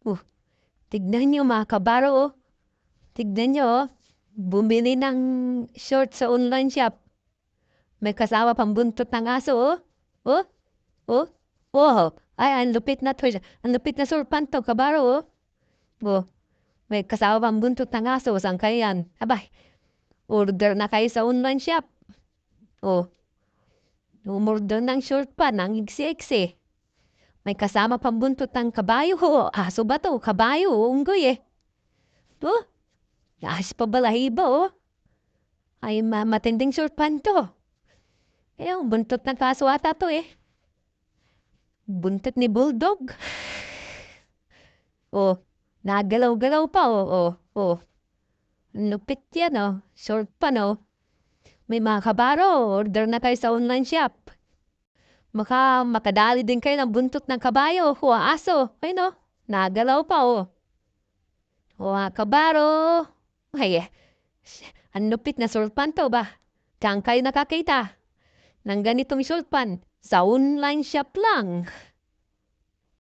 Oh, tignan niyo mga kabaro, oh. Tignan niyo, oh. Bumili ng short sa online shop. May kasama pang buntot ng aso, oh. Oh, oh, oh. Ay, ang lupit na to. Ang lupit na surpan to, kabaro, oh. Oh, may kasama pang buntot ng aso. Saan kayo yan? Abay, order na kayo sa online shop. Oh, umorder ng short pa, ng iksi-iksi. May kasama pang buntot ng kabayo, ho. Aso ba to? Kabayo, unggoy eh. Oh, ahas pa balahibo, oh. Ay, matinding surpan to. Eh, ang buntot ng kaso ata to eh. Buntot ni Bulldog. Oh, nagalaw-galaw pa, oh, oh, oh. Lupit yan, oh. Short pa, no? May mga kabaro, order na kayo sa online shop. Makadali din kayo ng buntot ng kabayo o aso. Ay, no? Nagalaw pa, oh. O, kabaro. Ay, ang lupit na sulpan to ba? Saan kayo nakakita ng ganitong sulpan? Sa online shop lang.